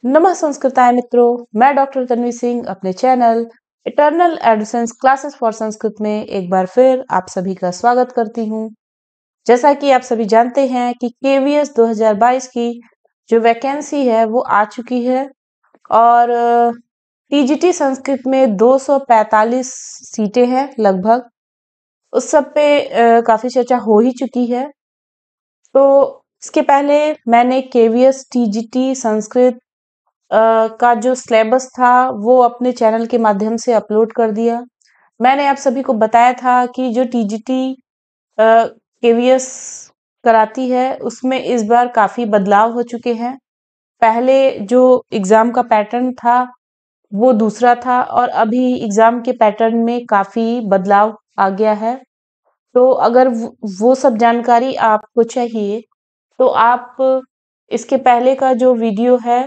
नमः संस्कृताय मित्रों, मैं डॉक्टर तन्वी सिंह अपने channel eternal AdSense classes for Sanskrit में एक बार फिर आप सभी का स्वागत करती हूँ। जैसा कि आप सभी जानते हैं कि केवीएस 2022 की जो वैकेंसी है वो आ चुकी है और टीजीटी संस्कृत में 245 सीटें हैं लगभग। उस सब पे काफी चर्चा हो ही चुकी है। तो इसके पहले मैंने केवीएस टीजीटी संस्कृत का जो सिलेबस था वो अपने चैनल के माध्यम से अपलोड कर दिया। मैंने आप सभी को बताया था कि जो टीजीटी केवीएस कराती है उसमें इस बार काफी बदलाव हो चुके हैं। पहले जो एग्जाम का पैटर्न था वो दूसरा था और अभी एग्जाम के पैटर्न में काफी बदलाव आ गया है। तो अगर वो सब जानकारी आपको चाहिए तो आप इसके पहले का जो वीडियो है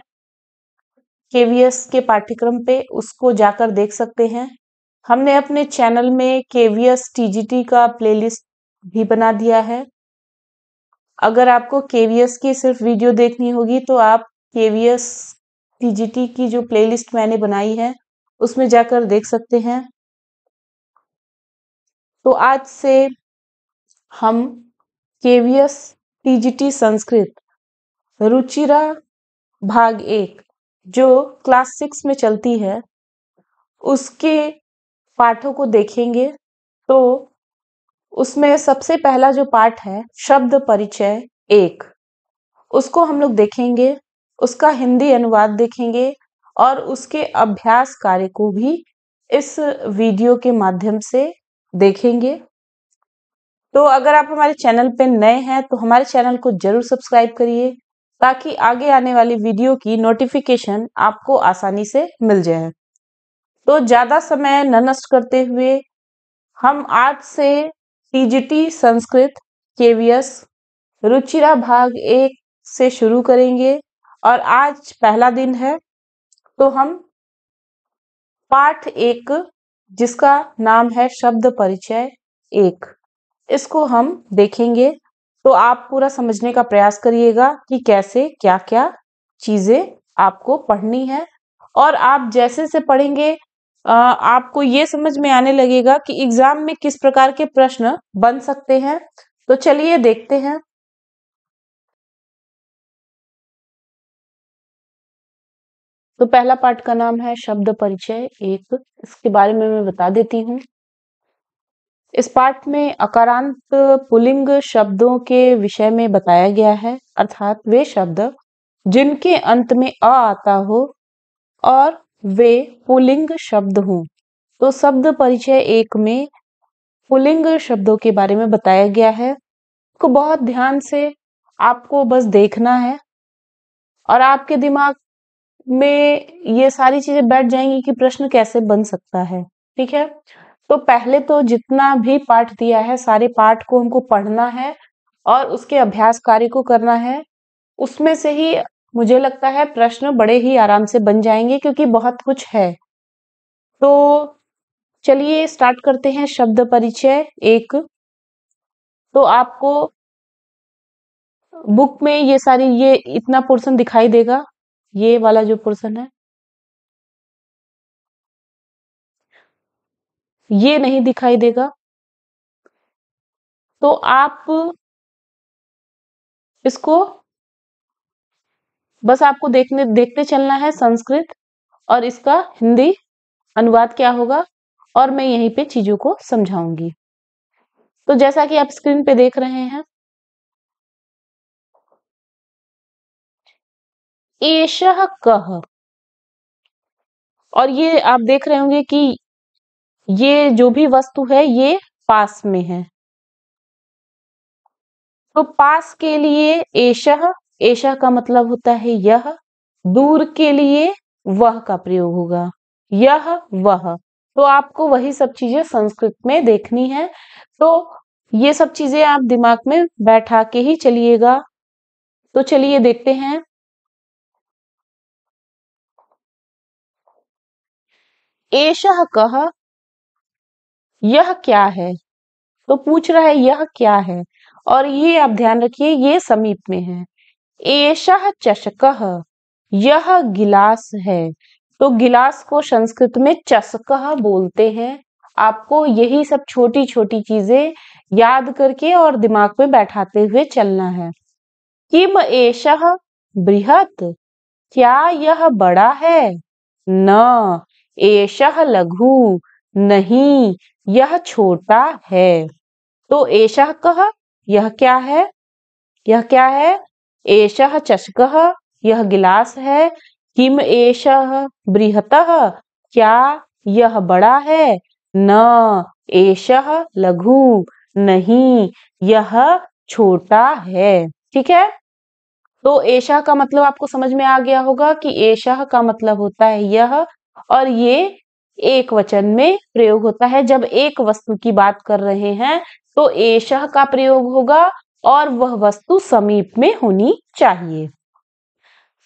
केवीएस के पाठ्यक्रम पे उसको जाकर देख सकते हैं। हमने अपने चैनल में केवीएस टीजीटी का प्लेलिस्ट भी बना दिया है। अगर आपको केवीएस की सिर्फ वीडियो देखनी होगी तो आप केवीएस टीजीटी की जो प्लेलिस्ट मैंने बनाई है उसमें जाकर देख सकते हैं। तो आज से हम केवीएस टीजीटी संस्कृत रुचिरा भाग 1 जो क्लास 6 में चलती है उसके पाठों को देखेंगे। तो उसमें सबसे पहला जो पाठ है शब्द परिचय 1 उसको हम लोग देखेंगे, उसका हिंदी अनुवाद देखेंगे और उसके अभ्यास कार्य को भी इस वीडियो के माध्यम से देखेंगे। तो अगर आप हमारे चैनल पे नए हैं तो हमारे चैनल को जरूर सब्सक्राइब करिए ताकि आगे आने वाली वीडियो की नोटिफिकेशन आपको आसानी से मिल जाए। तो ज्यादा समय न नष्ट करते हुए हम आज से टीजीटी संस्कृत केवीएस रुचिरा भाग 1 से शुरू करेंगे और आज पहला दिन है। तो हम पाठ 1 जिसका नाम है शब्द परिचय 1 इसको हम देखेंगे। तो आप पूरा समझने का प्रयास करिएगा कि कैसे क्या क्या चीजें आपको पढ़नी है और आप जैसे से पढ़ेंगे आपको ये समझ में आने लगेगा कि एग्जाम में किस प्रकार के प्रश्न बन सकते हैं। तो चलिए देखते हैं। तो पहला पाठ का नाम है शब्द परिचय 1। इसके बारे में मैं बता देती हूँ। इस पाठ में अकारांत पुल्लिंग शब्दों के विषय में बताया गया है, अर्थात वे शब्द जिनके अंत में अ आता हो और वे पुल्लिंग शब्द हों। तो शब्द परिचय 1 में पुल्लिंग शब्दों के बारे में बताया गया है। को बहुत ध्यान से आपको बस देखना है और आपके दिमाग में ये सारी चीजें बैठ जाएंगी कि प्रश्न कैसे बन सकता है। ठीक है, तो पहले तो जितना भी पाठ दिया है सारे पाठ को हमको पढ़ना है और उसके अभ्यास कार्य को करना है। उसमें से ही मुझे लगता है प्रश्न बड़े ही आराम से बन जाएंगे क्योंकि बहुत कुछ है। तो चलिए स्टार्ट करते हैं शब्द परिचय 1। तो आपको बुक में ये सारी ये इतना पोर्शन दिखाई देगा, ये वाला जो पोर्शन है ये नहीं दिखाई देगा। तो आप इसको बस आपको देखते चलना है संस्कृत और इसका हिंदी अनुवाद क्या होगा और मैं यहीं पे चीजों को समझाऊंगी। तो जैसा कि आप स्क्रीन पे देख रहे हैं एषः कः, और ये आप देख रहे होंगे कि ये जो भी वस्तु है ये पास में है। तो पास के लिए एषः, एषः का मतलब होता है यह, दूर के लिए वह का प्रयोग होगा, यह वह। तो आपको वही सब चीजें संस्कृत में देखनी है। तो ये सब चीजें आप दिमाग में बैठा के ही चलिएगा। तो चलिए देखते हैं। एषः कः, यह क्या है। तो पूछ रहा है यह क्या है और ये आप ध्यान रखिए ये समीप में है। एषः चषकः, यह गिलास है। तो गिलास को संस्कृत में चषकः बोलते हैं। आपको यही सब छोटी छोटी चीजें याद करके और दिमाग में बैठाते हुए चलना है। किम एषः बृहत्, क्या यह बड़ा है? न एषः लघु, नहीं यह छोटा है। तो एषः कः, यह क्या है? यह क्या है? एषः चषकः, यह गिलास है। किम एषः बृहतः, क्या यह बड़ा है? न एषः लघु, नहीं यह छोटा है। ठीक है, तो एषः का मतलब आपको समझ में आ गया होगा कि एषः का मतलब होता है यह, और ये एक वचन में प्रयोग होता है। जब एक वस्तु की बात कर रहे हैं तो एषः का प्रयोग होगा और वह वस्तु समीप में होनी चाहिए।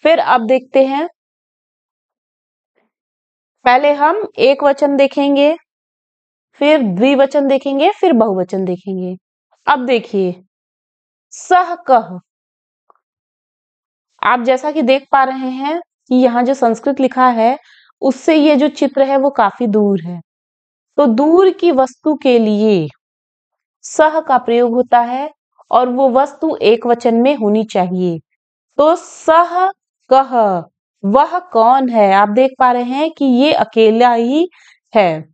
फिर अब देखते हैं, पहले हम एक वचन देखेंगे, फिर द्विवचन देखेंगे, फिर बहुवचन देखेंगे। अब देखिए, सह कह, आप जैसा कि देख पा रहे हैं कि यहाँ जो संस्कृत लिखा है उससे ये जो चित्र है वो काफी दूर है। तो दूर की वस्तु के लिए सह का प्रयोग होता है और वो वस्तु एक वचन में होनी चाहिए। तो सह कह, वह कौन है? आप देख पा रहे हैं कि ये अकेला ही है।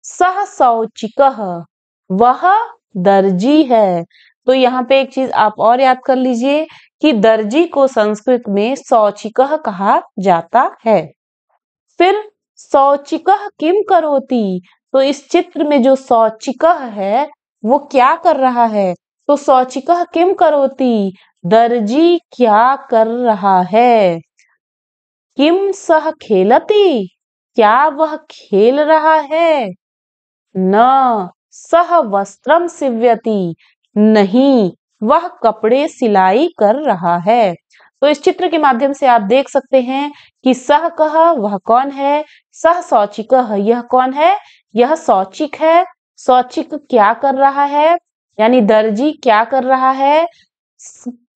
सह शौचिकः, वह दर्जी है। तो यहाँ पे एक चीज आप और याद कर लीजिए कि दर्जी को संस्कृत में शौचिकः कहा जाता है। फिर शौचिकः किम करोति, तो इस चित्र में जो शौचिकः है वो क्या कर रहा है? तो शौचिकः किम करोति, दर्जी क्या कर रहा है? किम सह खेलति, क्या वह खेल रहा है? न सह वस्त्रम सिव्यति, नहीं वह कपड़े सिलाई कर रहा है। तो इस चित्र के माध्यम से आप देख सकते हैं कि सह कह, वह कौन है? सह शौचिकः, यह कौन है? यह शौचिक है। शौचिक क्या कर रहा है? यानी दर्जी क्या कर रहा है?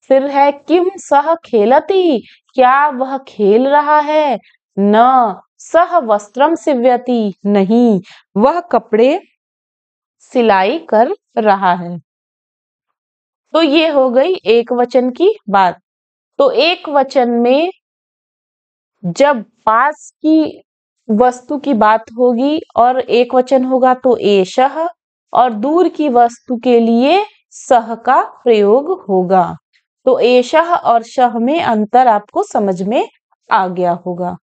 फिर है किम सह खेलति, क्या वह खेल रहा है? न सह वस्त्रम सिव्यति, नहीं वह कपड़े सिलाई कर रहा है। तो ये हो गई एक वचन की बात। तो एक वचन में जब पास की वस्तु की बात होगी और एक वचन होगा तो एषः, और दूर की वस्तु के लिए सह का प्रयोग होगा। तो एषः और शह में अंतर आपको समझ में आ गया होगा।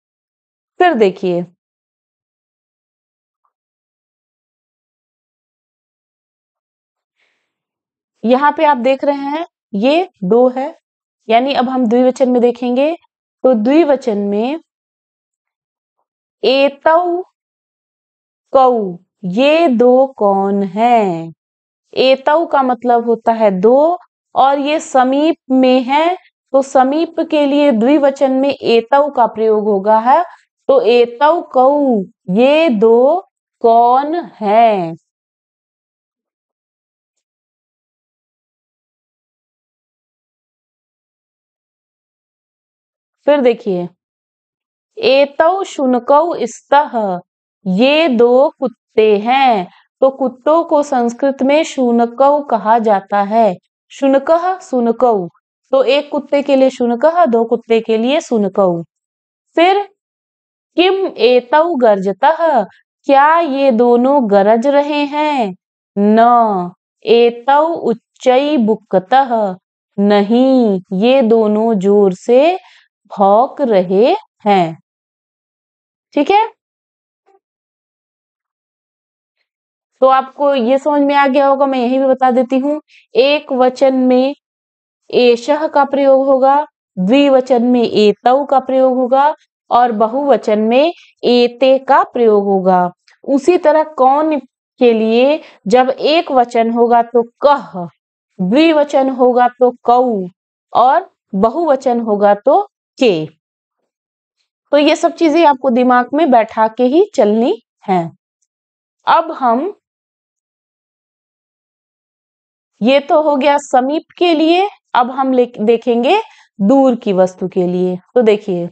फिर देखिए, यहाँ पे आप देख रहे हैं ये दो है, यानी अब हम द्विवचन में देखेंगे। तो द्विवचन में एतौ कौ, ये दो कौन है? एतौ का मतलब होता है दो, और ये समीप में है तो समीप के लिए द्विवचन में एतौ का प्रयोग होगा है। तो एतौ कौ, ये दो कौन है? फिर देखिए, एतौ शुनकौ स्तः, ये दो कुत्ते हैं। तो कुत्तों को संस्कृत में शुनकौ कहा जाता है। शुनकः शुनकौ, तो एक कुत्ते के लिए शुनकः, दो कुत्ते के लिए शुनकौ। फिर किम एतौ गर्जतः, क्या ये दोनों गरज रहे हैं? न एतौ उच्चै बुक्कतः, नहीं ये दोनों जोर से भौंक रहे हैं। ठीक है, तो आपको ये समझ में आ गया होगा। मैं यही भी बता देती हूँ, एक वचन में एषः का प्रयोग होगा, द्विवचन में एतौ का प्रयोग होगा, और बहुवचन में एते का प्रयोग होगा। उसी तरह कौन के लिए जब एक वचन होगा तो कह, द्विवचन होगा तो कौ, और बहुवचन होगा तो के। तो ये सब चीजें आपको दिमाग में बैठा के ही चलनी है। अब हम, ये तो हो गया समीप के लिए, अब हम देखेंगे दूर की वस्तु के लिए। तो देखिए,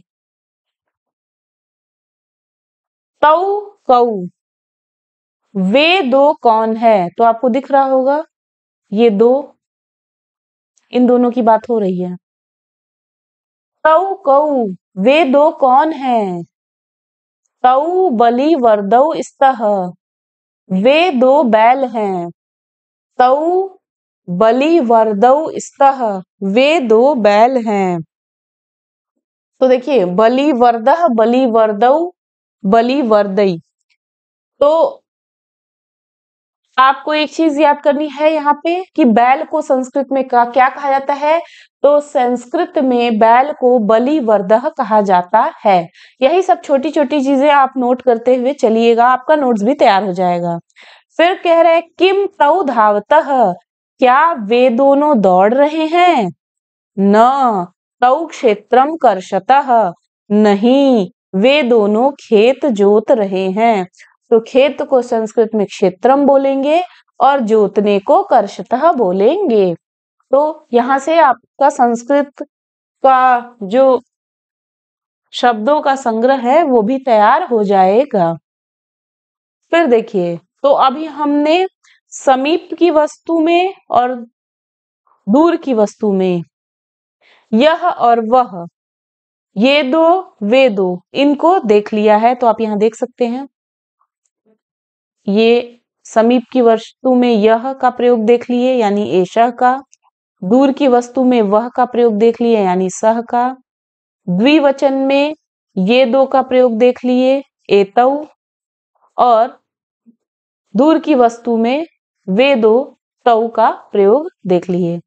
तौ कौ, वे दो कौन है? तो आपको दिख रहा होगा ये दो, इन दोनों की बात हो रही है। तौ कौ, वे दो कौन है? तौ बलि वर्दौ स्तः, वे दो बैल हैं। तौ बलि वर्दौ स्तः, वे दो बैल हैं। तो देखिए बलि वर्दः, बलि वर्दौ, बलि वर्दई। तो आपको एक चीज याद करनी है यहाँ पे कि बैल को संस्कृत में क्या कहा जाता है? तो संस्कृत में बैल को बलि वर्दः कहा जाता है। यही सब छोटी छोटी चीजें आप नोट करते हुए चलिएगा, आपका नोट्स भी तैयार हो जाएगा। फिर कह रहे किम तौ धावतः, क्या वे दोनों दौड़ रहे हैं? न तौ क्षेत्रम कर्षतः, नहीं वे दोनों खेत जोत रहे हैं। तो खेत को संस्कृत में क्षेत्रम बोलेंगे और जोतने को कर्षतः बोलेंगे। तो यहाँ से आपका संस्कृत का जो शब्दों का संग्रह है वो भी तैयार हो जाएगा। फिर देखिए, तो अभी हमने समीप की वस्तु में और दूर की वस्तु में यह और वह, ये दो वे दो, इनको देख लिया है। तो आप यहाँ देख सकते हैं ये समीप की वस्तु में यह का प्रयोग देख लिए यानी एषः का, दूर की वस्तु में वह का प्रयोग देख लिए यानी सह का, द्विवचन में ये दो का प्रयोग देख लिए एतौ, और दूर की वस्तु में वे दो तौ का प्रयोग देख लिए।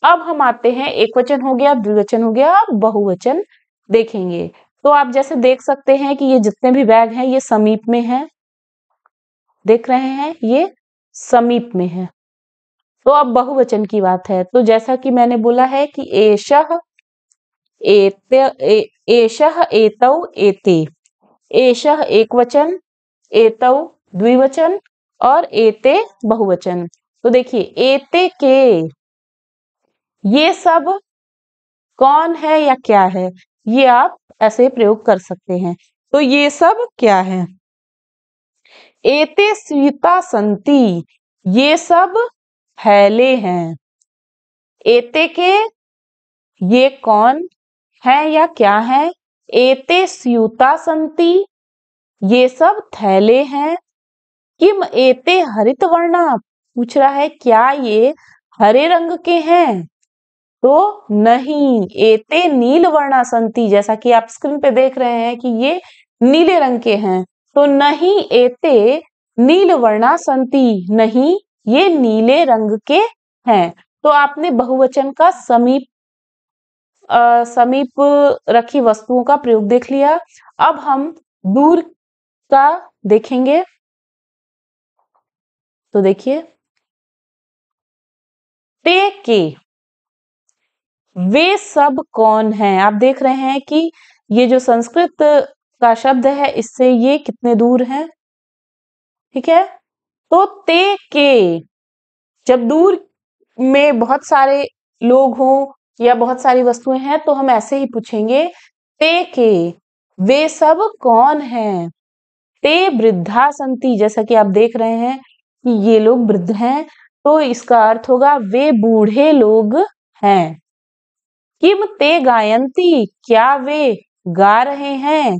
अब हम आते हैं, एक वचन हो गया, द्विवचन हो गया, अब बहुवचन देखेंगे। तो आप जैसे देख सकते हैं कि ये जितने भी बैग हैं ये समीप में हैं, देख रहे हैं ये समीप में है। तो अब बहुवचन की बात है, तो जैसा कि मैंने बोला है कि एषः एषः एतौ एते, एषः एक वचन, एतौ द्विवचन और एते बहुवचन। तो देखिए एते के, ये सब कौन है या क्या है, ये आप ऐसे प्रयोग कर सकते हैं। तो ये सब क्या है? एते स्यूता संति, ये सब थैले हैं। एते के, ये कौन है या क्या है? एते स्यूता संति, ये सब थैले हैं। किम एते हरित वर्णा, पूछ रहा है क्या ये हरे रंग के हैं? तो नहीं, एते नील वर्णा संति, जैसा कि आप स्क्रीन पे देख रहे हैं कि ये नीले रंग के हैं। तो नहीं एते नील वर्णा संति, नहीं ये नीले रंग के हैं। तो आपने बहुवचन का समीप रखी वस्तुओं का प्रयोग देख लिया। अब हम दूर का देखेंगे। तो देखिए ते के, वे सब कौन हैं? आप देख रहे हैं कि ये जो संस्कृत का शब्द है इससे ये कितने दूर हैं, ठीक है। तो ते के, जब दूर में बहुत सारे लोग हों या बहुत सारी वस्तुएं हैं तो हम ऐसे ही पूछेंगे ते के, वे सब कौन हैं? ते वृद्धा संति, जैसा कि आप देख रहे हैं कि ये लोग वृद्ध हैं, तो इसका अर्थ होगा वे बूढ़े लोग हैं। किम ते गायंती, क्या वे गा रहे हैं?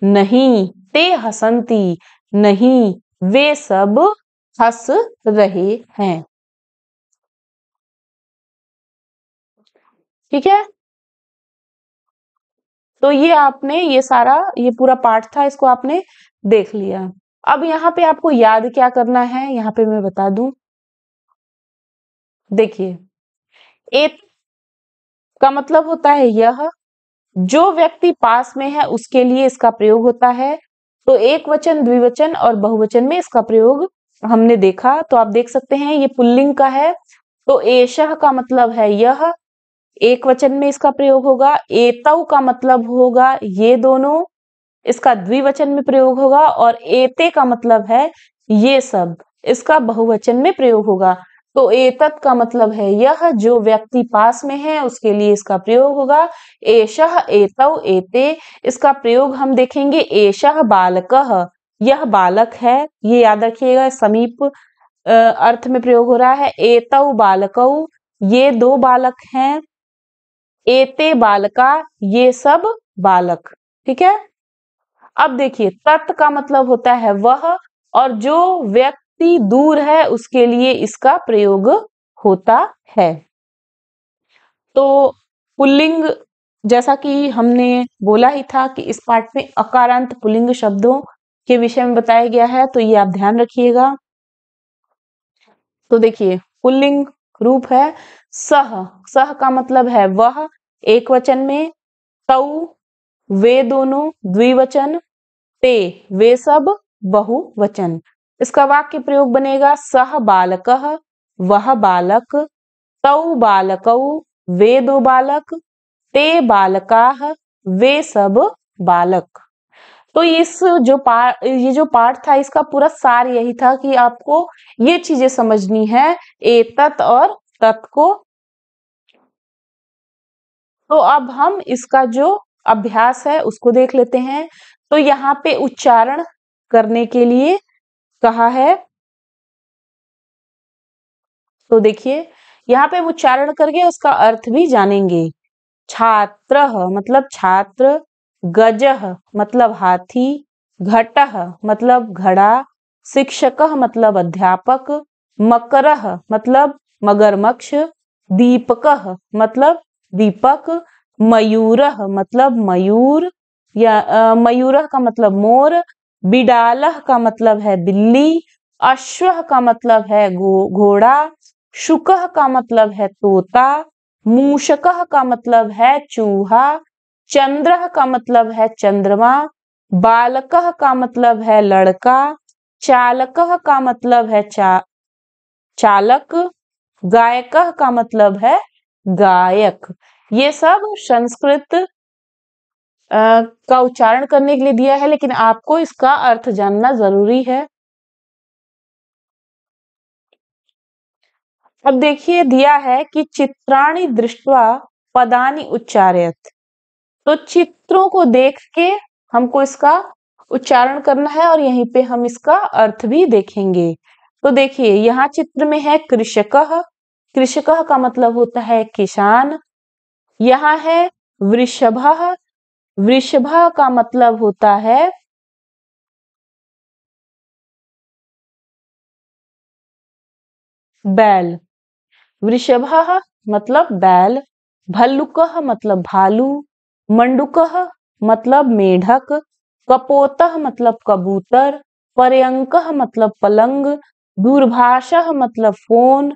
नहीं ते हसंती, नहीं वे सब हंस रहे हैं। ठीक है, तो ये आपने ये पूरा पाठ था, इसको आपने देख लिया। अब यहाँ पे आपको याद क्या करना है, यहाँ पे मैं बता दूं। देखिए एक का मतलब होता है यह, जो व्यक्ति पास में है उसके लिए इसका प्रयोग होता है। तो एक वचन, द्विवचन और बहुवचन में इसका प्रयोग हमने देखा। तो आप देख सकते हैं ये पुल्लिंग का है, तो एषः का मतलब है यह, एक वचन में इसका प्रयोग होगा। एतौ का मतलब होगा ये दोनों, इसका द्विवचन में प्रयोग होगा। और एते का मतलब है ये सब, इसका बहुवचन में प्रयोग होगा। तो एतत् का मतलब है यह, जो व्यक्ति पास में है उसके लिए इसका प्रयोग होगा। एषः एतौ एते, इसका प्रयोग हम देखेंगे एषः बालकः, यह बालक है, ये याद रखिएगा, समीप अर्थ में प्रयोग हो रहा है। एतौ बालकौ, ये दो बालक हैं। एते बालका, ये सब बालक। ठीक है। अब देखिए, तत् का मतलब होता है वह, और जो व्यक्ति दूर है उसके लिए इसका प्रयोग होता है। तो पुल्लिंग, जैसा कि हमने बोला ही था कि इस पाठ में अकारांत पुल्लिंग शब्दों के विषय में बताया गया है, तो ये आप ध्यान रखिएगा। तो देखिए, पुल्लिंग रूप है सह। सह का मतलब है वह, एक वचन में। तौ, वे दोनों, द्विवचन। ते, वे सब, बहुवचन। इसका वाक्य प्रयोग बनेगा सह बालकः, वह बालक। तौ बालकौ, वे दो बालक। ते बालकाः, वे सब बालक। तो ये जो पाठ था, इसका पूरा सार यही था कि आपको ये चीजें समझनी है, एतत् और तत् को। तो अब हम इसका जो अभ्यास है उसको देख लेते हैं। तो यहाँ पे उच्चारण करने के लिए कहा है। तो देखिए, यहाँ पे हम उच्चारण करके उसका अर्थ भी जानेंगे। छात्रः मतलब छात्र। गजः मतलब हाथी। घटः मतलब घड़ा। शिक्षकः मतलब अध्यापक। मकरः मतलब मगरमच्छ। दीपकः मतलब दीपक। मयूरः मतलब मयूर, या मयूरः का मतलब मोर। बिडालः का मतलब है बिल्ली। अश्वः का मतलब है घोड़ा। शुकः का मतलब है तोता। मूषकः का मतलब है चूहा। चंद्रः का मतलब है चंद्रमा। बालकः का मतलब है लड़का। चालकः का मतलब है चालक। गायकः का मतलब है गायक। ये सब संस्कृत का उच्चारण करने के लिए दिया है, लेकिन आपको इसका अर्थ जानना जरूरी है। अब देखिए, दिया है कि चित्राणि दृष्ट्वा पदानि उच्चारयत। तो चित्रों को देख के हमको इसका उच्चारण करना है, और यहीं पे हम इसका अर्थ भी देखेंगे। तो देखिए, यहाँ चित्र में है कृषकः। कृषकः का मतलब होता है किसान। यहाँ है वृषभः। वृषभः का मतलब होता है बैल। वृषभः मतलब बैल। भल्लुकः मतलब भालू। मंडूकः मतलब मेढक। कपोतः मतलब कबूतर। पर्यंकः मतलब पलंग। दूरभाषः मतलब फोन।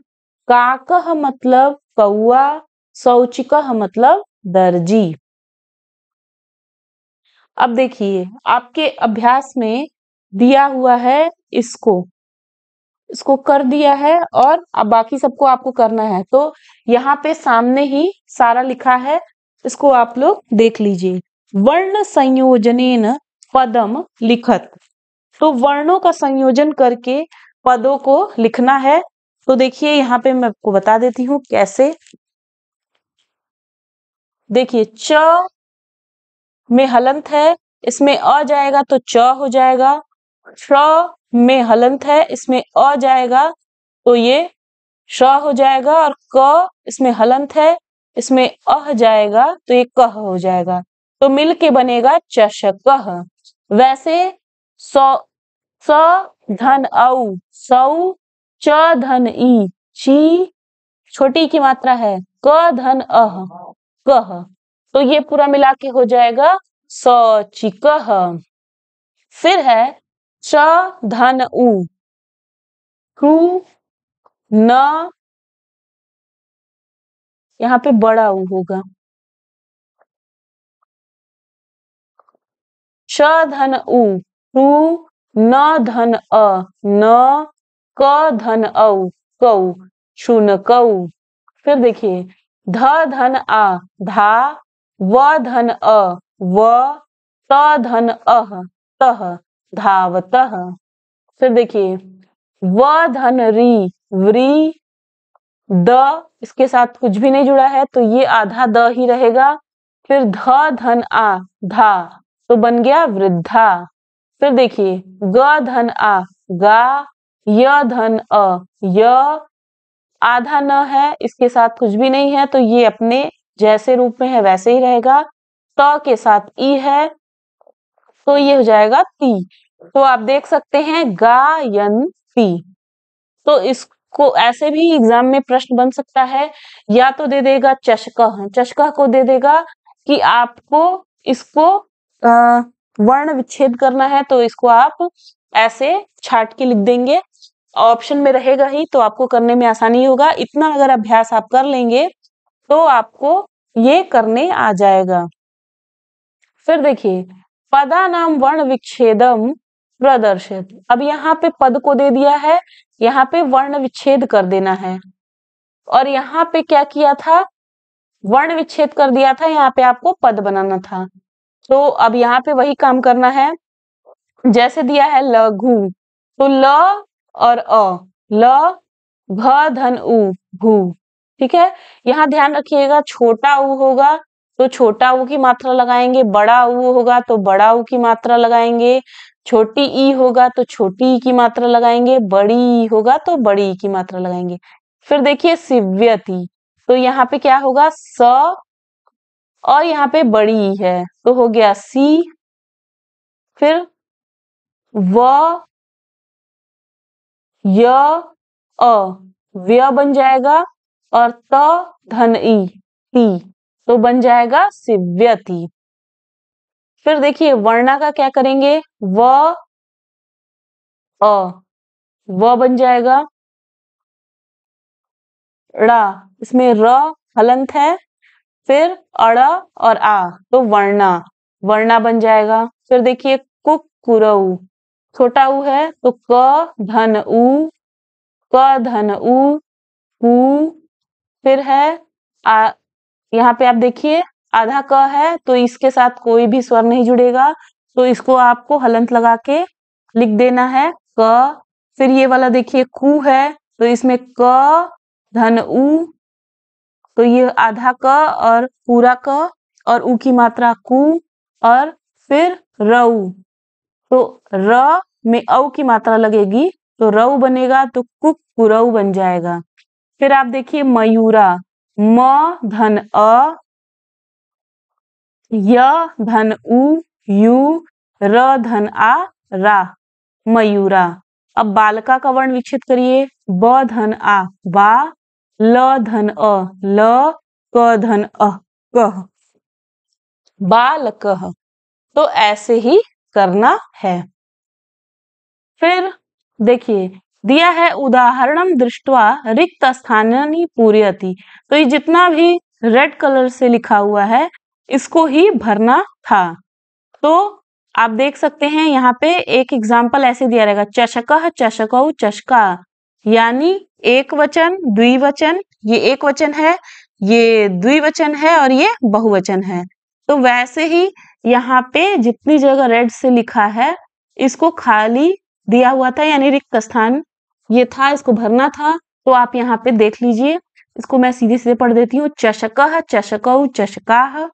काकः मतलब कौआ। शौचिकः मतलब दर्जी। अब देखिए, आपके अभ्यास में दिया हुआ है, इसको इसको कर दिया है, और अब बाकी सबको आपको करना है। तो यहाँ पे सामने ही सारा लिखा है, इसको आप लोग देख लीजिए। वर्ण संयोजनेन पदम लिखत। तो वर्णों का संयोजन करके पदों को लिखना है। तो देखिए, यहाँ पे मैं आपको बता देती हूँ कैसे। देखिए, च में हलंत है, इसमें अ जाएगा तो च हो जाएगा। श में हलंत है, इसमें अ जाएगा तो ये श हो जाएगा। और क इसमें हलंत है, इसमें अह जाएगा तो ये कह हो जाएगा। तो मिल के बनेगा चषकः। वैसे सौ, स धन औ, सौ। च धन ई, ची। छोटी की मात्रा है, क धन अह, कह। तो ये पूरा मिला के हो जाएगा सौचिकः। फिर है च धन उ, क्रू, न। यहाँ पे बड़ा उ होगा। श धन उ, क्रू। न धन अ, न। क धन औ, कौ। शुनकौ। फिर देखिए, ध धन आ, धा। व धन अ, व। त धन अह, तह। धावतः। फिर देखिए, व धन री, व्री। द इसके साथ कुछ भी नहीं जुड़ा है, तो ये आधा द ही रहेगा। फिर ध धन आ, धा, तो बन गया वृद्धा। फिर देखिए ग धन आ, गा, य धन अ, य, आधा न है, इसके साथ कुछ भी नहीं है तो ये अपने जैसे रूप में है वैसे ही रहेगा। त के साथ ई है तो ये हो जाएगा ती। तो आप देख सकते हैं गायंती। तो इसको ऐसे भी एग्जाम में प्रश्न बन सकता है, या तो दे देगा चषकः, चषकः को दे देगा कि आपको इसको वर्ण विच्छेद करना है, तो इसको आप ऐसे छाट के लिख देंगे, ऑप्शन में रहेगा ही तो आपको करने में आसानी होगा। इतना अगर अभ्यास आप कर लेंगे तो आपको ये करने आ जाएगा। फिर देखिए पदानाम वर्ण विच्छेदम प्रदर्शित। अब यहाँ पे पद को दे दिया है, यहाँ पे वर्ण विच्छेद कर देना है, और यहाँ पे क्या किया था, वर्ण विच्छेद कर दिया था, यहाँ पे आपको पद बनाना था। तो अब यहाँ पे वही काम करना है, जैसे दिया है लघु, तो ल और अ, ल घ धन उ, भू। ठीक है, यहाँ ध्यान रखिएगा छोटा उ होगा तो छोटा उ की मात्रा लगाएंगे, बड़ा उ होगा तो बड़ा उ की मात्रा लगाएंगे, छोटी ई होगा तो छोटी ई की मात्रा लगाएंगे, बड़ी ई होगा तो बड़ी ई की मात्रा लगाएंगे। फिर देखिए सिव्यति, तो यहाँ पे क्या होगा स, और यहाँ पे बड़ी ई है तो हो गया सी, फिर व, य, अ, व्य बन जाएगा, और त धन ई, ती, तो बन जाएगा सिव्यति। फिर देखिए वर्णा का क्या करेंगे, व, अ, व बन जाएगा, ड़ा, इसमें र हलंत है, फिर अड़ और आ तो वर्णा, वर्णा बन जाएगा। फिर देखिए कुक कुरऊ, छोटा उ है तो क धन उ, क धन उ, कु, फिर है यहाँ पे आप देखिए आधा क है तो इसके साथ कोई भी स्वर नहीं जुड़ेगा, तो इसको आपको हलंत लगा के लिख देना है क। फिर ये वाला देखिए कु है तो इसमें क धन उ, तो ये आधा क और पूरा क और उ की मात्रा कु, और फिर रऊ, तो र में औ की मात्रा लगेगी तो रऊ बनेगा, तो कुक कुरऊ बन जाएगा। फिर आप देखिए मयूरा, म धन अ, य धन उ, यू, र धन आ, रा, मयूरा। अब बालका का वर्ण विच्छेद करिए, ब धन आ, बा, ल धन अ, ल, क धन अ, कह, बालकः। तो ऐसे ही करना है। फिर देखिए दिया है उदाहरणम दृष्ट्वा रिक्त स्थानानि पूरयति, तो ये जितना भी रेड कलर से लिखा हुआ है इसको ही भरना था। तो आप देख सकते हैं यहाँ पे एक एग्जाम्पल ऐसे दिया रहेगा, चषकः चषकौ चषका, यानी एक वचन द्विवचन, ये एक वचन है, ये द्विवचन है और ये बहुवचन है। तो वैसे ही यहाँ पे जितनी जगह रेड से लिखा है इसको खाली दिया हुआ था, यानी रिक्त स्थान ये था, इसको भरना था। तो आप यहाँ पे देख लीजिए, इसको मैं सीधे सीधे पढ़ देती हूँ, चषकः चषकौ चषकाः,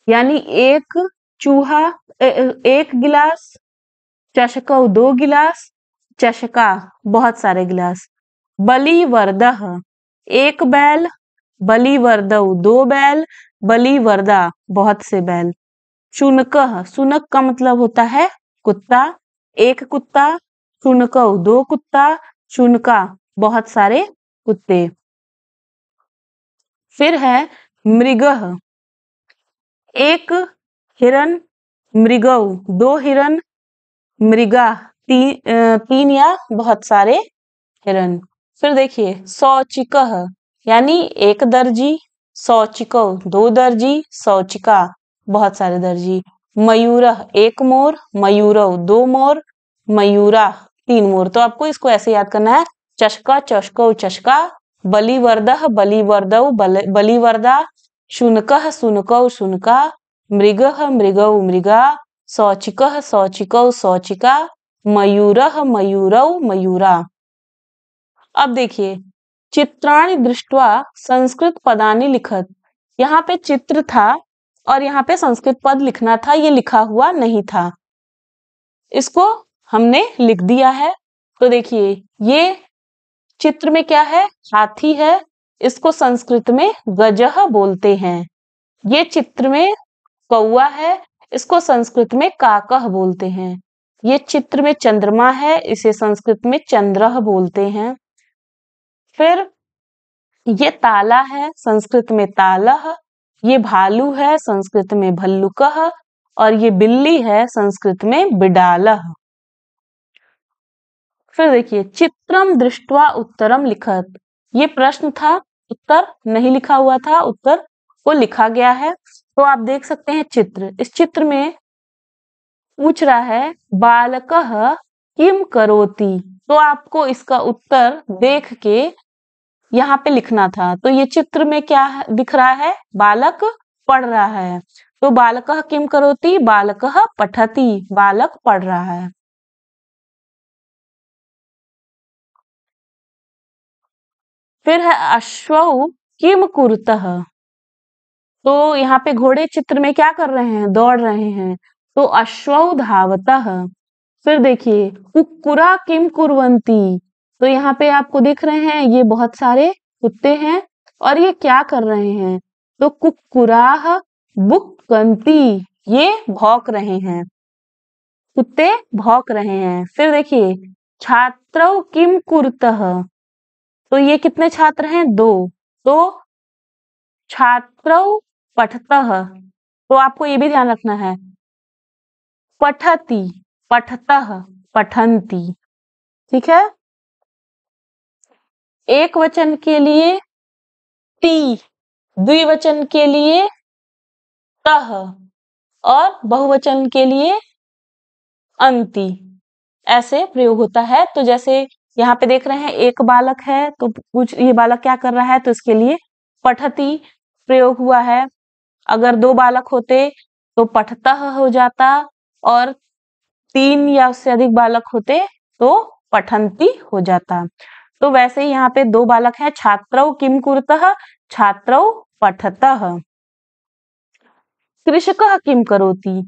यानी एक चूहा एक गिलास, चषकौ 2 गिलास, चषका बहुत सारे गिलास, बलिवर्दः एक बैल, बलिवर्दौ 2 बैल, बलिवर्दा बहुत से बैल, शुनकः, शुनक का मतलब होता है कुत्ता, एक कुत्ता, शुनकौ 2 कुत्ता, शुनका बहुत सारे कुत्ते। फिर है मृगः, एक हिरन, मृगौ 2 हिरन, मृगा 3 या बहुत सारे हिरन। फिर देखिए शौचिकः, यानी एक दर्जी, शौचिकौ 2 दर्जी, शौचिका बहुत सारे दर्जी, मयूरः एक मोर, मयूरौ 2 मोर, मयूरा 3 मोर। तो आपको इसको ऐसे याद करना है, चषका चषकौ चषका, बलिवर्दः बलिवर्दौ बलिवर्दा, शुनकः शुनकौ शुनका, मृगः मृगौ मृगा, शौचिकः शौचिकौ शौचिका, मयूरः मयूरौ मयूरा। अब देखिए चित्राणि दृष्ट्वा संस्कृत पदानि लिखत, यहाँ पे चित्र था और यहाँ पे संस्कृत पद लिखना था, ये लिखा हुआ नहीं था। इसको हमने लिख दिया है। तो देखिए ये चित्र में क्या है, हाथी है, इसको संस्कृत में गजह बोलते हैं। ये चित्र में कौवा है, इसको संस्कृत में काकह बोलते हैं। ये चित्र में चंद्रमा है, इसे संस्कृत में चंद्रह बोलते हैं। फिर ये ताला है, संस्कृत में तालह। ये भालू है, संस्कृत में भल्लुकह। और ये बिल्ली है, संस्कृत में बिडालह। फिर देखिए चित्रम दृष्ट्वा उत्तरम लिखत, ये प्रश्न था, उत्तर नहीं लिखा हुआ था, उत्तर को लिखा गया है। तो आप देख सकते हैं चित्र, इस चित्र में पूछ रहा है बालकः किम करोति, तो आपको इसका उत्तर देख के यहाँ पे लिखना था। तो ये चित्र में क्या दिख रहा है, बालक पढ़ रहा है। तो बालकः किम करोति, बालकः पठति, बालक पढ़ रहा है। फिर है अश्वौ किम कुरुतः, तो यहाँ पे घोड़े चित्र में क्या कर रहे हैं, दौड़ रहे हैं। तो अश्वौ धावतः। फिर देखिए कुक्कुरा किम कुर्वन्ति, तो यहाँ पे आपको दिख रहे हैं ये बहुत सारे कुत्ते हैं और ये क्या कर रहे हैं। तो कुक्कुराह बुक्कन्ति, ये भौंक रहे हैं, कुत्ते भौंक रहे हैं। फिर देखिए छात्रौ किम कुरुतः, तो ये कितने छात्र हैं, 2। तो छात्रौ पठतः, तो आपको ये भी ध्यान रखना है, पठति, पठतः, पठन्ति, ठीक है। एक वचन के लिए ती, द्विवचन के लिए तह और बहुवचन के लिए अंति, ऐसे प्रयोग होता है। तो जैसे यहाँ पे देख रहे हैं एक बालक है, तो कुछ ये बालक क्या कर रहा है, तो इसके लिए पठति प्रयोग हुआ है। अगर 2 बालक होते तो पठतः हो जाता, और 3 या उससे अधिक बालक होते तो पठन्ति हो जाता। तो वैसे ही यहाँ पे 2 बालक हैं, छात्रौ किम कुरुतः, छात्रौ पठतः। कृषकः किम करोति,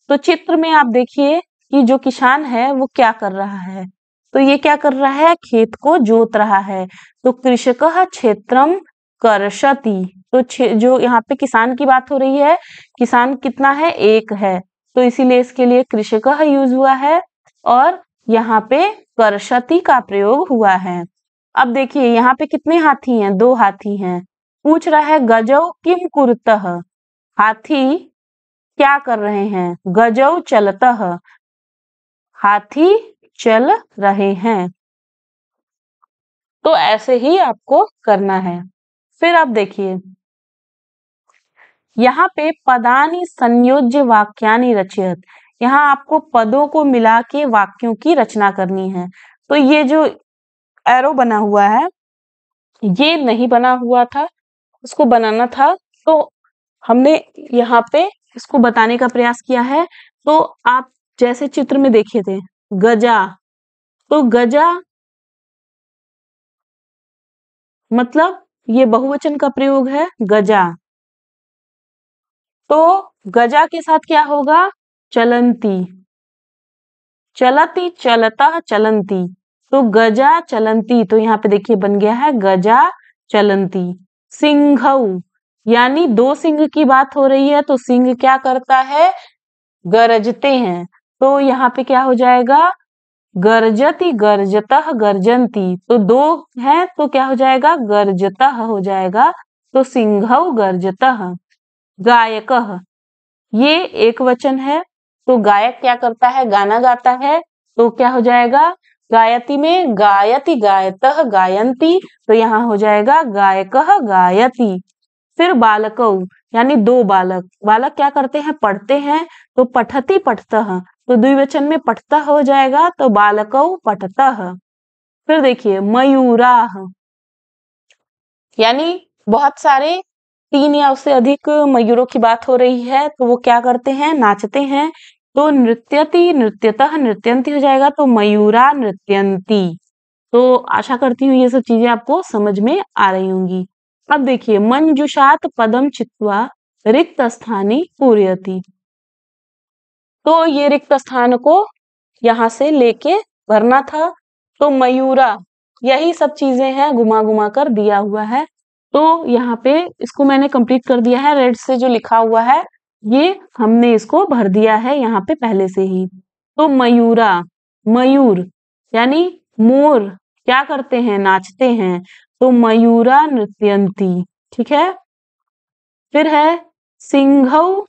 तो चित्र में आप देखिए कि जो किसान है वो क्या कर रहा है। तो ये क्या कर रहा है, खेत को जोत रहा है। तो कृषकः क्षेत्रम कर्षति, तो जो यहाँ पे किसान की बात हो रही है, किसान कितना है, 1 है, तो इसीलिए इसके लिए कृषकः यूज हुआ है और यहाँ पे कर्षति का प्रयोग हुआ है। अब देखिए यहाँ पे कितने हाथी हैं, 2 हाथी हैं। पूछ रहा है गजौ किम कुरुतः, हाथी क्या कर रहे हैं, गजौ चलतः, हाथी चल रहे हैं। तो ऐसे ही आपको करना है। फिर आप देखिए यहाँ पे पदानि संयोज्य वाक्यानि रचयत, यहाँ आपको पदों को मिला के वाक्यों की रचना करनी है। तो ये जो एरो बना हुआ है ये नहीं बना हुआ था, उसको बनाना था, तो हमने यहाँ पे इसको बताने का प्रयास किया है। तो आप जैसे चित्र में देखे थे गजा, तो गजा मतलब ये बहुवचन का प्रयोग है, गजा। तो गजा के साथ क्या होगा, चलंती, चलती, चलता, चलंती। तो गजा चलंती, तो यहाँ पे देखिए बन गया है गजा चलंती। सिंघऊ, यानी 2 सिंह की बात हो रही है, तो सिंह क्या करता है, गरजते हैं। तो यहाँ पे क्या हो जाएगा, गर्जति, गर्जतः, गर्जन्ति। तो 2 है तो क्या हो जाएगा, गर्जतः हो जाएगा। तो सिंघौ गर्जतः। गायकः, ये एक वचन है, तो गायक क्या करता है, गाना गाता है। तो क्या हो जाएगा, गायति में गायति, गायतः, गायन्ति। तो यहाँ हो जाएगा गायकः गायति। फिर बालकौ, यानी 2 बालक, बालक क्या करते हैं, पढ़ते हैं। तो पठति, पठतः, तो द्विवचन में पठतः हो जाएगा, तो बालकौ पठतः। फिर देखिए मयूराः, यानी बहुत सारे 3 या उससे अधिक मयूरों की बात हो रही है, तो वो क्या करते हैं, नाचते हैं। तो नृत्यति, नृत्यतः, नृत्यन्ति हो जाएगा, तो मयूरा नृत्यन्ति। तो आशा करती हूँ ये सब चीजें आपको समझ में आ रही होंगी। अब देखिए मंजुषात पदम चित्वा रिक्त स्थानी पूरयति, तो ये रिक्त स्थान को यहाँ से लेके भरना था। तो मयूरा, यही सब चीजें हैं, घुमा घुमा कर दिया हुआ है। तो यहाँ पे इसको मैंने कंप्लीट कर दिया है। रेड से जो लिखा हुआ है ये हमने इसको भर दिया है यहाँ पे पहले से ही। तो मयूरा, मयूर यानी मोर क्या करते हैं, नाचते हैं। तो मयूरा नृत्यंती, ठीक है। फिर है सिंघौ,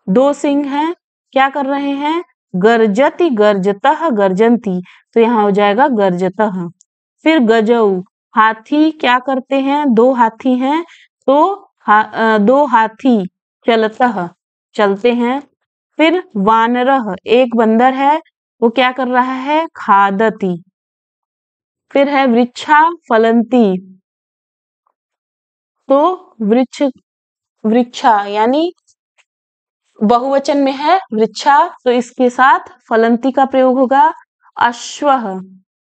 दो सिंह हैं, क्या कर रहे हैं, गर्जति गर्जतः गर्जंती। तो यहाँ हो जाएगा गर्जतः। फिर गजौ, हाथी क्या करते हैं, दो हाथी हैं। तो दो हाथी चलतः, चलते हैं। फिर वानरः, एक बंदर है, वो क्या कर रहा है, खादति। फिर है वृक्षा फलंती, तो वृक्ष, वृक्षा यानी बहुवचन में है वृक्षा, तो इसके साथ फलंती का प्रयोग होगा। अश्वः,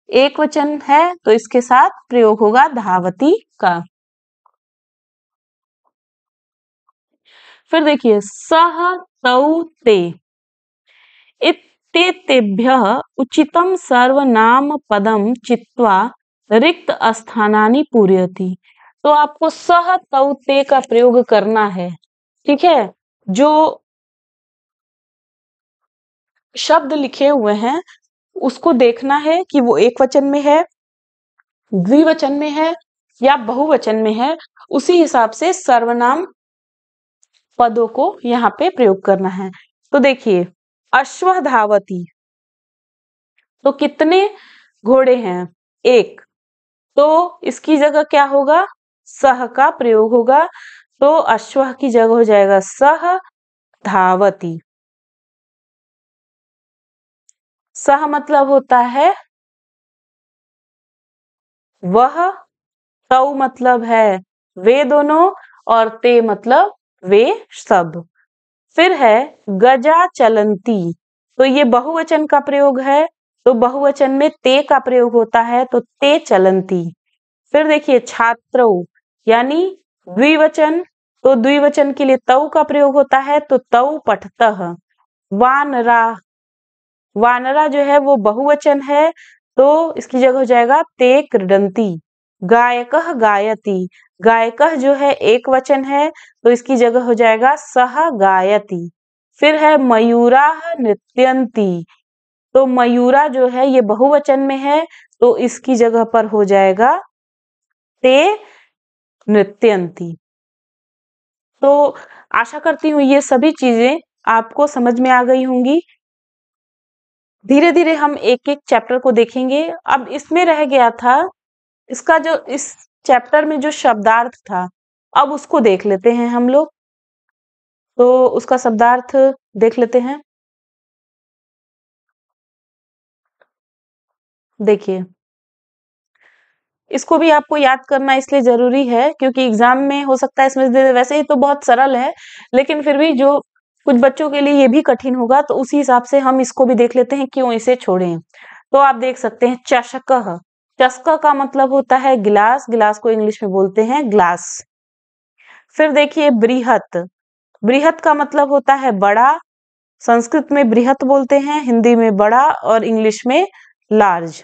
एक वचन है, तो इसके साथ प्रयोग होगा धावती का। फिर देखिए सह तौ ते, इत्येतेभ्यः उचितं सर्वनाम पदम चित्वा रिक्त स्थानानि पूरयति। तो आपको सह तौ ते का प्रयोग करना है, ठीक है। जो शब्द लिखे हुए हैं उसको देखना है कि वो एक वचन में है, द्विवचन में है या बहुवचन में है। उसी हिसाब से सर्वनाम पदों को यहाँ पे प्रयोग करना है। तो देखिए अश्व धावती, तो कितने घोड़े हैं, एक। तो इसकी जगह क्या होगा, सह का प्रयोग होगा। तो अश्व की जगह हो जाएगा सह धावती। सह मतलब होता है वह, तौ मतलब है वे दोनों, और ते मतलब वे सब। फिर है गजा चलंती, तो ये बहुवचन का प्रयोग है। तो बहुवचन में ते का प्रयोग होता है, तो ते चलंती। फिर देखिए छात्रौ यानी द्विवचन, तो द्विवचन के लिए तौ का प्रयोग होता है, तो तौ पठतः। वानरा, वानरा जो है वो बहुवचन है, तो इसकी जगह हो जाएगा ते क्रीडंती। गायकः गायति, गायकः जो है एक वचन है, तो इसकी जगह हो जाएगा सह गायति। फिर है मयूराः नृत्यन्ति, तो मयूरा जो है ये बहुवचन में है, तो इसकी जगह पर हो जाएगा ते नृत्यन्ति। तो आशा करती हूँ ये सभी चीजें आपको समझ में आ गई होंगी। धीरे धीरे हम एक एक चैप्टर को देखेंगे। अब इसमें रह गया था इसका जो इस चैप्टर में जो शब्दार्थ था, अब उसको देख लेते हैं हम लोग। तो उसका शब्दार्थ देख लेते हैं। देखिए इसको भी आपको याद करना इसलिए जरूरी है क्योंकि एग्जाम में हो सकता है इसमें वैसे ही तो बहुत सरल है, लेकिन फिर भी जो कुछ बच्चों के लिए ये भी कठिन होगा, तो उसी हिसाब से हम इसको भी देख लेते हैं क्यों इसे छोड़ें। तो आप देख सकते हैं चषकः, चषक का मतलब होता है गिलास, गिलास को इंग्लिश में बोलते हैं ग्लास। फिर देखिए बृहत, बृहत का मतलब होता है बड़ा, संस्कृत में बृहत बोलते हैं, हिंदी में बड़ा और इंग्लिश में लार्ज।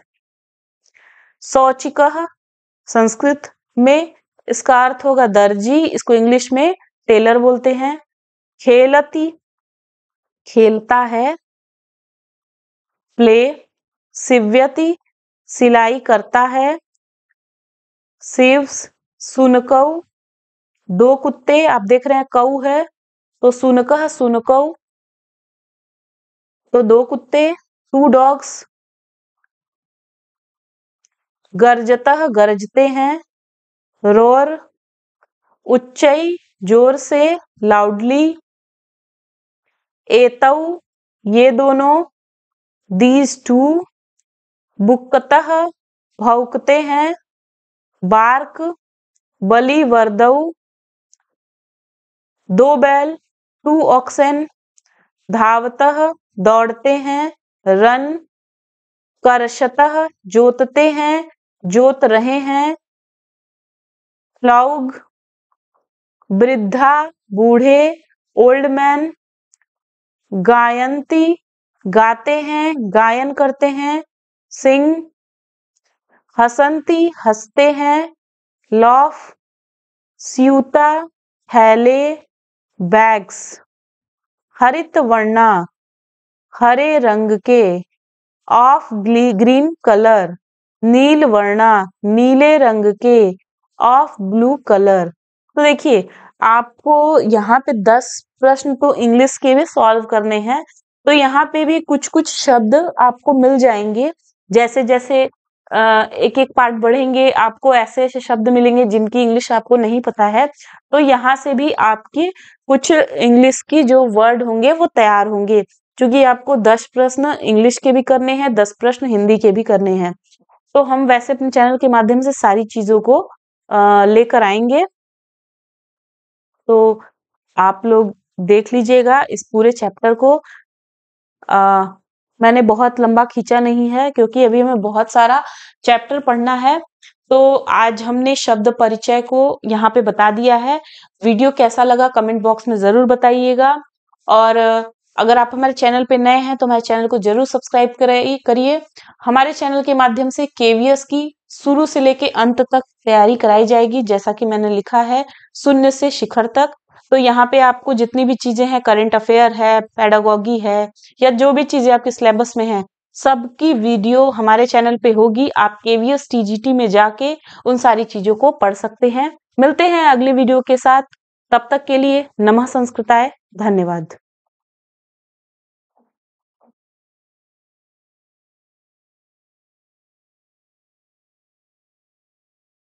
शौचिकः, संस्कृत में इसका अर्थ होगा दर्जी, इसको इंग्लिश में टेलर बोलते हैं। खेलती, खेलता है। प्ले, सिव्यति, सिलाई करता है। सिव्स, सुनकौ, दो कुत्ते, आप देख रहे हैं कौ है, तो सुनकः सुनकौ, तो दो कुत्ते, टू डॉग्स। गर्जतः, गरजते हैं। रोर, उच्चई, जोर से, लाउडली। एतौ, ये दोनों। दीज टू, बुक्कतः, भौंकते हैं। बार्क, बलि वर्दौ, दो बैल, टू ऑक्सेन। धावतः, दौड़ते हैं। रन, करशतः, जोतते हैं, जोत रहे हैं। फ्लॉग, वृद्धा, बूढ़े, ओल्ड मैन। गायंती, गाते हैं, गायन करते हैं, सिंग, हसंती, हंसते हैं, लॉफ, स्यूता, थैले, बैग्स, हरित वर्णा, हरे रंग के, ऑफ ग्रीन कलर, नील वर्णा, नीले रंग के, ऑफ ब्लू कलर। तो देखिए आपको यहाँ पे 10 प्रश्न तो इंग्लिश के भी सॉल्व करने हैं। तो यहाँ पे भी कुछ कुछ शब्द आपको मिल जाएंगे। जैसे जैसे एक एक पार्ट बढ़ेंगे आपको ऐसे ऐसे शब्द मिलेंगे जिनकी इंग्लिश आपको नहीं पता है। तो यहाँ से भी आपके कुछ इंग्लिश की जो वर्ड होंगे वो तैयार होंगे, क्योंकि आपको 10 प्रश्न इंग्लिश के भी करने हैं, 10 प्रश्न हिंदी के भी करने हैं। तो हम वैसे अपने चैनल के माध्यम से सारी चीजों को लेकर आएंगे। तो आप लोग देख लीजिएगा इस पूरे चैप्टर को। मैंने बहुत लंबा खींचा नहीं है क्योंकि अभी हमें बहुत सारा चैप्टर पढ़ना है। तो आज हमने शब्द परिचय को यहाँ पे बता दिया है। वीडियो कैसा लगा कमेंट बॉक्स में जरूर बताइएगा। और अगर आप हमारे चैनल पे नए हैं तो हमारे चैनल को जरूर सब्सक्राइब करिए। हमारे चैनल के माध्यम से केवीएस की शुरू से लेके अंत तक तैयारी कराई जाएगी, जैसा कि मैंने लिखा है शून्य से शिखर तक। तो यहाँ पे आपको जितनी भी चीजें हैं, करंट अफेयर है, पेडागोगी है, या जो भी चीजें आपके सिलेबस में हैं, सबकी वीडियो हमारे चैनल पे होगी। आप केवीएस टीजीटी में जाके उन सारी चीजों को पढ़ सकते हैं। मिलते हैं अगले वीडियो के साथ। तब तक के लिए नमः संस्कृताय। धन्यवाद।